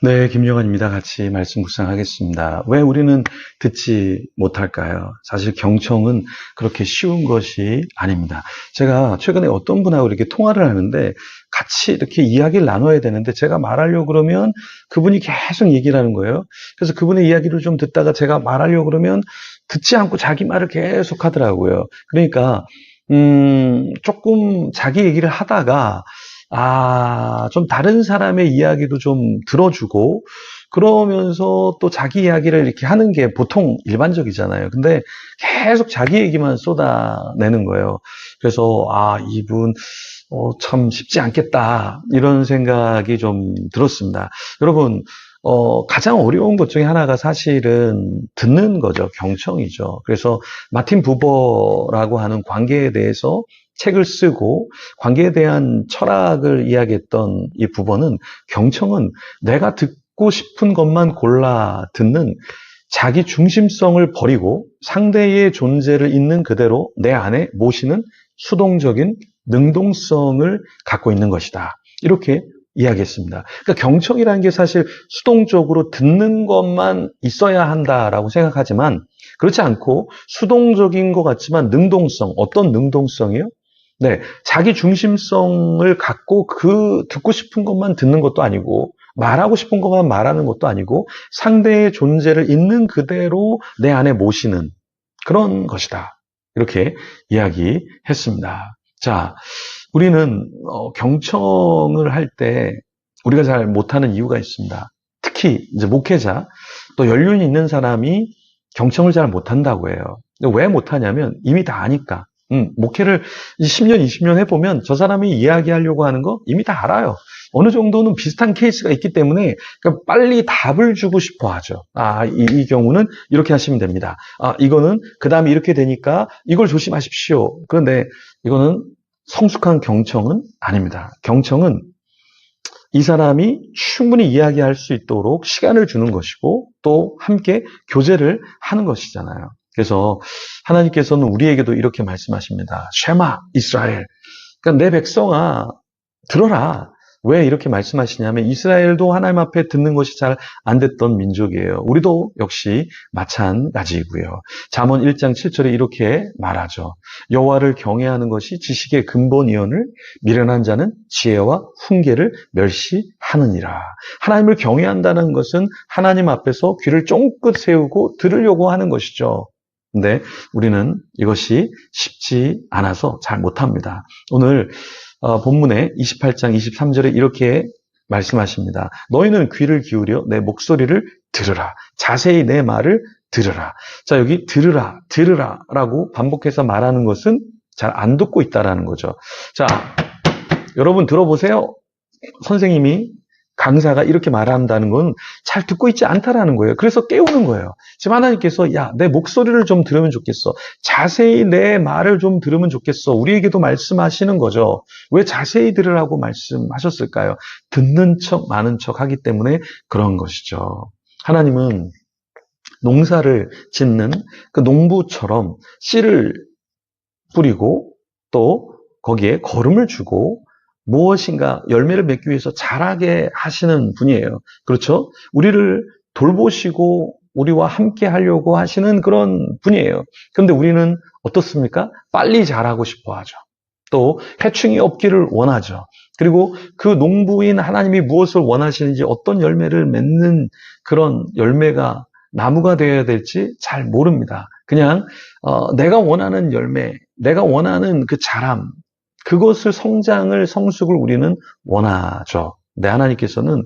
네, 김용환입니다. 같이 말씀 묵상하겠습니다. 왜 우리는 듣지 못할까요? 사실 경청은 그렇게 쉬운 것이 아닙니다. 제가 최근에 어떤 분하고 이렇게 통화를 하는데 같이 이렇게 이야기를 나눠야 되는데 제가 말하려고 그러면 그분이 계속 얘기를 하는 거예요. 그래서 그분의 이야기를 좀 듣다가 제가 말하려고 그러면 듣지 않고 자기 말을 계속 하더라고요. 그러니까 조금 자기 얘기를 하다가 좀 다른 사람의 이야기도 좀 들어주고, 그러면서 또 자기 이야기를 이렇게 하는 게 보통 일반적이잖아요. 근데 계속 자기 얘기만 쏟아내는 거예요. 그래서, 이분, 참 쉽지 않겠다. 이런 생각이 좀 들었습니다. 여러분, 가장 어려운 것 중에 하나가 사실은 듣는 거죠. 경청이죠. 그래서 마틴 부버라고 하는 관계에 대해서 책을 쓰고 관계에 대한 철학을 이야기했던 이 부버는 경청은 내가 듣고 싶은 것만 골라 듣는 자기 중심성을 버리고 상대의 존재를 있는 그대로 내 안에 모시는 수동적인 능동성을 갖고 있는 것이다. 이렇게 이야기했습니다. 그러니까 경청이라는 게 사실 수동적으로 듣는 것만 있어야 한다라고 생각하지만 그렇지 않고 수동적인 것 같지만 능동성, 어떤 능동성이요? 네, 자기 중심성을 갖고 듣고 싶은 것만 듣는 것도 아니고 말하고 싶은 것만 말하는 것도 아니고 상대의 존재를 있는 그대로 내 안에 모시는 그런 것이다. 이렇게 이야기했습니다. 자, 우리는 경청을 할 때 우리가 잘 못하는 이유가 있습니다. 특히 이제 목회자 또 연륜이 있는 사람이 경청을 잘 못한다고 해요. 왜 못하냐면 이미 다 아니까. 목회를 10년, 20년 해보면 저 사람이 이야기하려고 하는 거 이미 다 알아요. 어느 정도는 비슷한 케이스가 있기 때문에 그러니까 빨리 답을 주고 싶어 하죠. 이 경우는 이렇게 하시면 됩니다. 이거는 그 다음에 이렇게 되니까 이걸 조심하십시오. 그런데 이거는 성숙한 경청은 아닙니다. 경청은 이 사람이 충분히 이야기할 수 있도록 시간을 주는 것이고 또 함께 교제를 하는 것이잖아요. 그래서 하나님께서는 우리에게도 이렇게 말씀하십니다. 쉐마 이스라엘. 그러니까 내 백성아 들어라. 왜 이렇게 말씀하시냐면 이스라엘도 하나님 앞에 듣는 것이 잘 안 됐던 민족이에요. 우리도 역시 마찬가지이고요. 잠언 1장 7절에 이렇게 말하죠. 여호와를 경외하는 것이 지식의 근본이오늘 미련한 자는 지혜와 훈계를 멸시하느니라. 하나님을 경외한다는 것은 하나님 앞에서 귀를 쫑긋 세우고 들으려고 하는 것이죠. 근데 우리는 이것이 쉽지 않아서 잘 못합니다. 오늘 본문의 28장 23절에 이렇게 말씀하십니다. 너희는 귀를 기울여 내 목소리를 들으라. 자세히 내 말을 들으라. 자, 여기 들으라 라고 반복해서 말하는 것은 잘 안 듣고 있다라는 거죠. 자, 여러분 들어보세요. 선생님이 강사가 이렇게 말한다는 건 잘 듣고 있지 않다라는 거예요. 그래서 깨우는 거예요. 지금 하나님께서 내 목소리를 좀 들으면 좋겠어. 자세히 내 말을 좀 들으면 좋겠어. 우리에게도 말씀하시는 거죠. 왜 자세히 들으라고 말씀하셨을까요? 듣는 척 많은 척 하기 때문에 그런 것이죠. 하나님은 농사를 짓는 그 농부처럼 씨를 뿌리고 또 거기에 거름을 주고 무엇인가 열매를 맺기 위해서 자라게 하시는 분이에요. 그렇죠? 우리를 돌보시고 우리와 함께 하려고 하시는 그런 분이에요. 그런데 우리는 어떻습니까? 빨리 자라고 싶어 하죠. 또 해충이 없기를 원하죠. 그리고 그 농부인 하나님이 무엇을 원하시는지 어떤 열매를 맺는 그런 열매가 나무가 되어야 될지 잘 모릅니다. 그냥 내가 원하는 열매, 내가 원하는 그 자람, 그것을 성숙을 우리는 원하죠. 근데 하나님께서는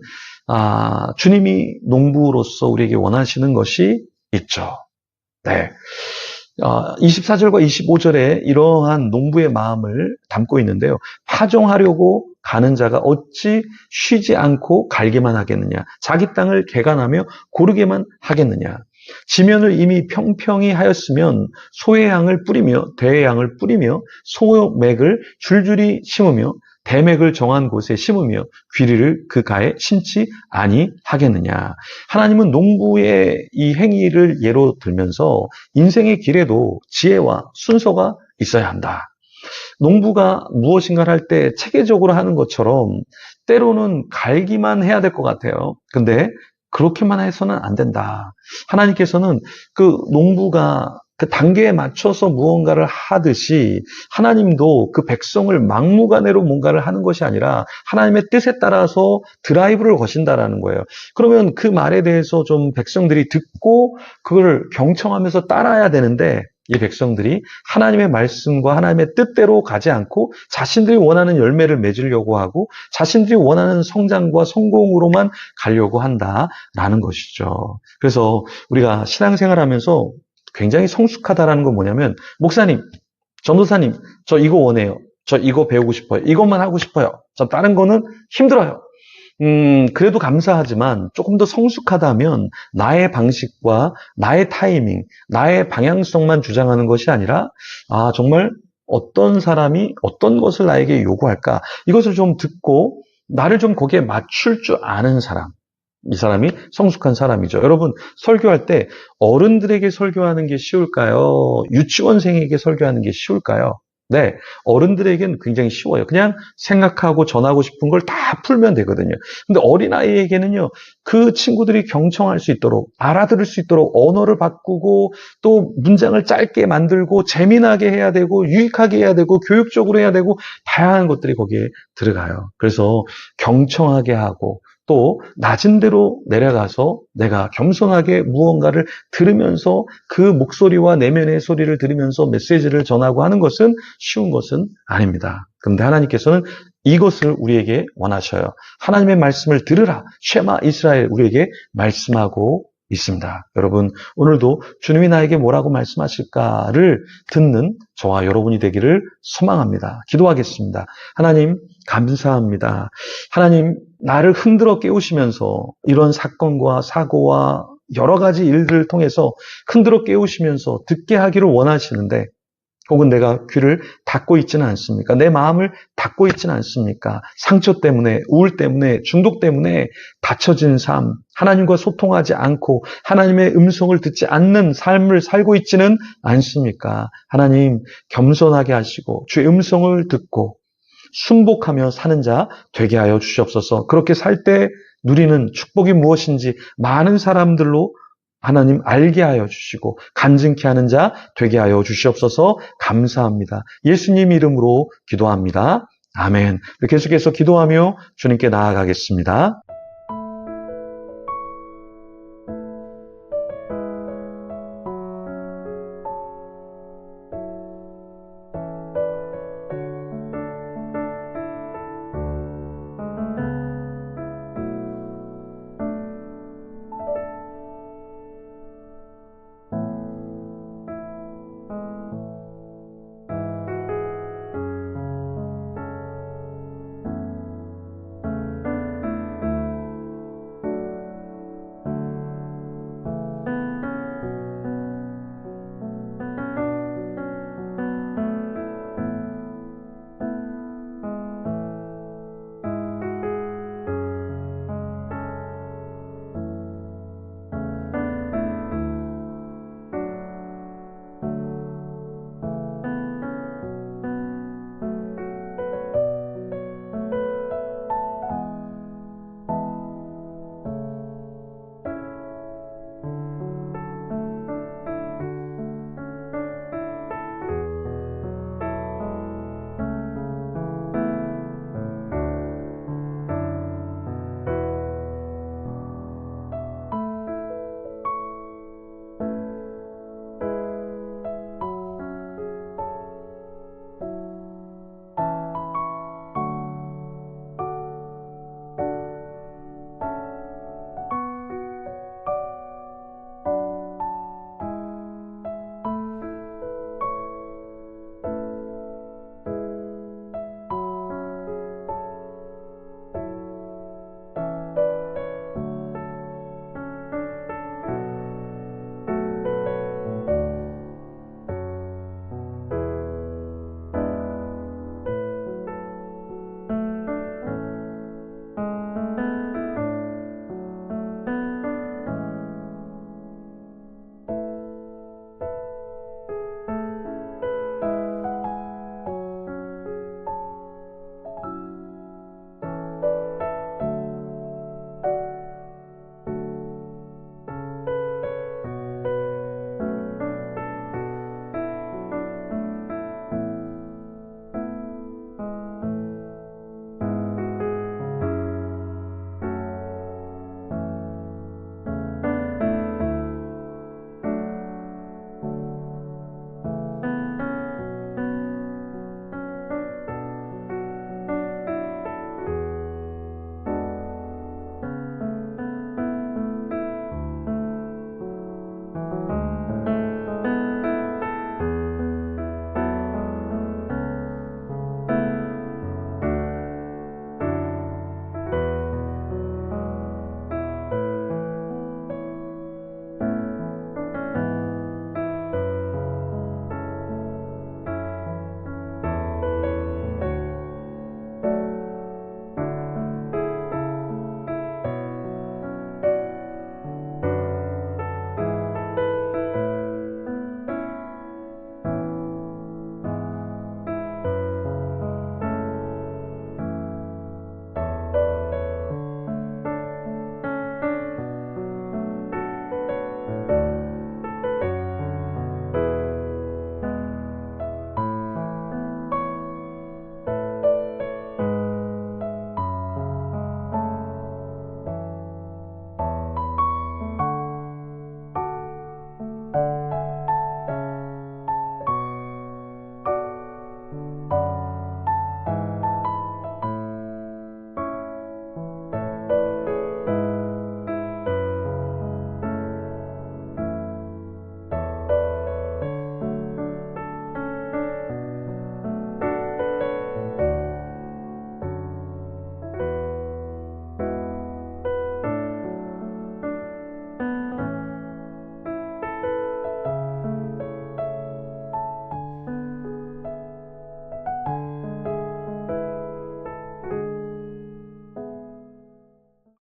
주님이 농부로서 우리에게 원하시는 것이 있죠. 네. 24절과 25절에 이러한 농부의 마음을 담고 있는데요. 파종하려고 가는 자가 어찌 쉬지 않고 갈기만 하겠느냐. 자기 땅을 개간하며 고르게만 하겠느냐. 지면을 이미 평평히 하였으면 소의 양을 뿌리며 대의 양을 뿌리며 소맥을 줄줄이 심으며 대맥을 정한 곳에 심으며 귀리를 그 가에 심지 아니하겠느냐. 하나님은 농부의 이 행위를 예로 들면서 인생의 길에도 지혜와 순서가 있어야 한다. 농부가 무엇인가를 할 때 체계적으로 하는 것처럼 때로는 갈기만 해야 될 것 같아요. 근데 그렇게만 해서는 안 된다. 하나님께서는 그 농부가 그 단계에 맞춰서 무언가를 하듯이 하나님도 그 백성을 막무가내로 뭔가를 하는 것이 아니라 하나님의 뜻에 따라서 드라이브를 거신다라는 거예요. 그러면 그 말에 대해서 좀 백성들이 듣고 그걸 경청하면서 따라야 되는데 이 백성들이 하나님의 말씀과 하나님의 뜻대로 가지 않고 자신들이 원하는 열매를 맺으려고 하고 자신들이 원하는 성장과 성공으로만 가려고 한다라는 것이죠. 그래서 우리가 신앙생활하면서 굉장히 성숙하다라는 건 뭐냐면 목사님, 전도사님, 저 이거 원해요. 저 이거 배우고 싶어요. 이것만 하고 싶어요. 저 다른 거는 힘들어요. 그래도 감사하지만 조금 더 성숙하다면 나의 방식과 나의 타이밍, 나의 방향성만 주장하는 것이 아니라 정말 어떤 사람이 어떤 것을 나에게 요구할까? 이것을 좀 듣고 나를 좀 거기에 맞출 줄 아는 사람. 이 사람이 성숙한 사람이죠. 여러분, 설교할 때 어른들에게 설교하는 게 쉬울까요? 유치원생에게 설교하는 게 쉬울까요? 네, 어른들에게는 굉장히 쉬워요. 그냥 생각하고 전하고 싶은 걸 다 풀면 되거든요. 근데 어린아이에게는요, 그 친구들이 경청할 수 있도록, 알아들을 수 있도록 언어를 바꾸고, 또 문장을 짧게 만들고, 재미나게 해야 되고, 유익하게 해야 되고, 교육적으로 해야 되고, 다양한 것들이 거기에 들어가요. 그래서 경청하게 하고, 또 낮은 데로 내려가서 내가 겸손하게 무언가를 들으면서 그 목소리와 내면의 소리를 들으면서 메시지를 전하고 하는 것은 쉬운 것은 아닙니다. 그런데 하나님께서는 이것을 우리에게 원하셔요. 하나님의 말씀을 들으라. 쉐마 이스라엘 우리에게 말씀하고 있습니다. 여러분, 오늘도 주님이 나에게 뭐라고 말씀하실까를 듣는 저와 여러분이 되기를 소망합니다. 기도하겠습니다. 하나님, 감사합니다. 하나님, 나를 흔들어 깨우시면서 이런 사건과 사고와 여러 가지 일들을 통해서 흔들어 깨우시면서 듣게 하기를 원하시는데 혹은 내가 귀를 닫고 있지는 않습니까? 내 마음을 닫고 있지는 않습니까? 상처 때문에, 우울 때문에, 중독 때문에 닫혀진 삶, 하나님과 소통하지 않고 하나님의 음성을 듣지 않는 삶을 살고 있지는 않습니까? 하나님, 겸손하게 하시고 주의 음성을 듣고 순복하며 사는 자 되게 하여 주시옵소서. 그렇게 살 때 누리는 축복이 무엇인지 많은 사람들로 하나님 알게 하여 주시고 간증케 하는 자 되게 하여 주시옵소서. 감사합니다. 예수님 이름으로 기도합니다. 아멘. 계속해서 기도하며 주님께 나아가겠습니다.